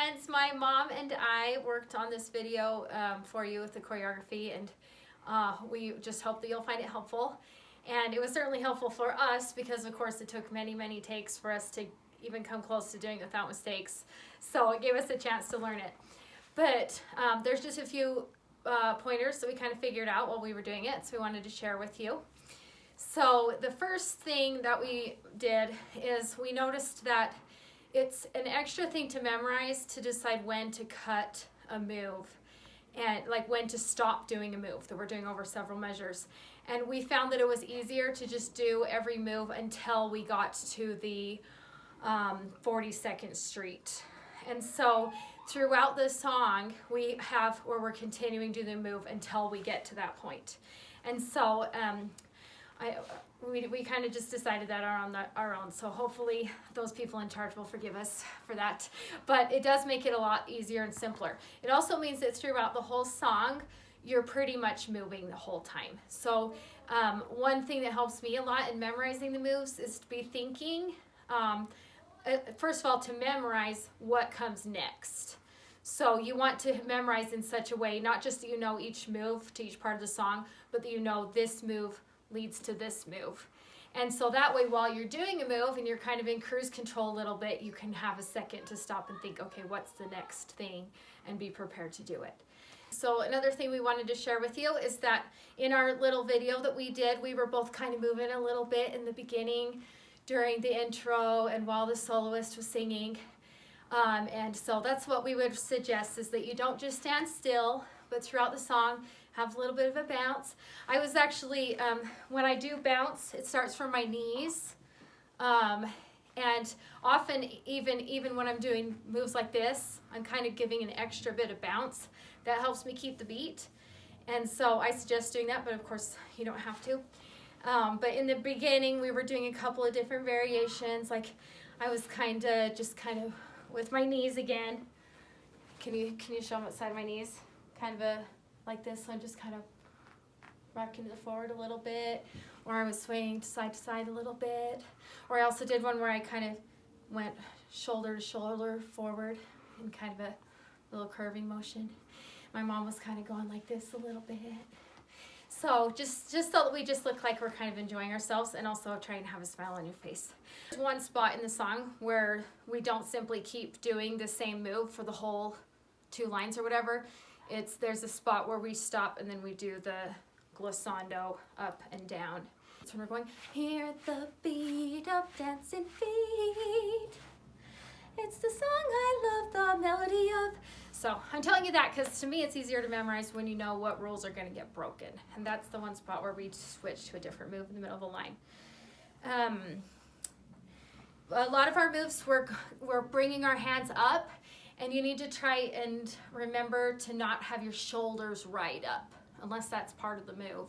friends, my mom and I worked on this video for you with the choreography, and we just hope that you'll find it helpful. And it was certainly helpful for us because of course it took many, many takes for us to even come close to doing it without mistakes. So it gave us a chance to learn it. But there's just a few pointers that we kind of figured out while we were doing it, so we wanted to share with you. So the first thing that we did is we noticed that it's an extra thing to memorize to decide when to cut a move and like when to stop doing a move that we're doing over several measures. And we found that it was easier to just do every move until we got to the 42nd Street. And so throughout the song we have where we're continuing to do the move until we get to that point. And so we kind of just decided that on our own, so hopefully those people in charge will forgive us for that. But it does make it a lot easier and simpler. It also means that throughout the whole song you're pretty much moving the whole time. So one thing that helps me a lot in memorizing the moves is to be thinking, first of all, to memorize what comes next. So you want to memorize in such a way, not just that you know each move to each part of the song, but that you know this move leads to this move. And so that way while you're doing a move and you're kind of in cruise control a little bit, you can have a second to stop and think, okay, what's the next thing, and be prepared to do it. So another thing we wanted to share with you is that in our little video that we did, we were both kind of moving a little bit in the beginning during the intro and while the soloist was singing. And so that's what we would suggest, is that you don't just stand still, but throughout the song have a little bit of a bounce. I was actually, when I do bounce, it starts from my knees. And often even when I'm doing moves like this, I'm kind of giving an extra bit of bounce. That helps me keep the beat. And so I suggest doing that, but of course you don't have to. But in the beginning we were doing a couple of different variations. Like I was kind of with my knees again. Can you show them outside of my knees? Kind of like this, so I'm just kind of rocking it forward a little bit, or I was swaying side to side a little bit. Or I also did one where I kind of went shoulder to shoulder forward in kind of a little curving motion. My mom was kind of going like this a little bit. So just so that we just look like we're kind of enjoying ourselves, and also try and have a smile on your face. There's one spot in the song where we don't simply keep doing the same move for the whole 2 lines or whatever. There's a spot where we stop and then we do the glissando up and down. So we're going, hear the beat of dancing feet. It's the song I love the melody of. So I'm telling you that because to me it's easier to memorize when you know what rules are going to get broken. And that's the one spot where we switch to a different move in the middle of a line. A lot of our moves we're bringing our hands up, and you need to try and remember to not have your shoulders right up unless that's part of the move.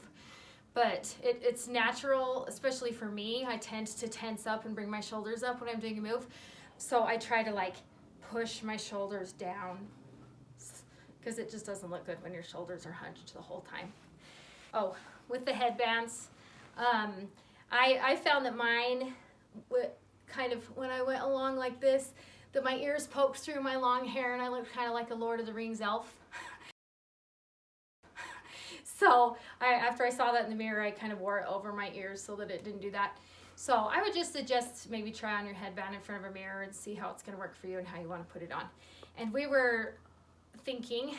But it's natural, especially for me. I tend to tense up and bring my shoulders up when I'm doing a move. So I try to like push my shoulders down, because it just doesn't look good when your shoulders are hunched the whole time. Oh, with the headbands, I found that mine kind of, when I went along like this, that my ears poked through my long hair and I looked kind of like a Lord of the Rings elf. So after I saw that in the mirror, I kind of wore it over my ears so that it didn't do that. So I would just suggest maybe try on your headband in front of a mirror and see how it's going to work for you and how you want to put it on. And we were thinking,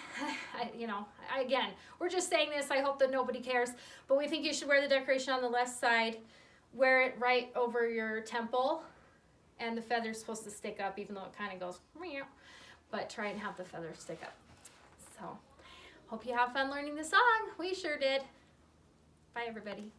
again, we're just saying this, I hope that nobody cares, but we think you should wear the decoration on the left side, wear it right over your temple, and the feather's supposed to stick up even though it kind of goes meow, but try and have the feather stick up. So hope you have fun learning the song. We sure did. Bye everybody.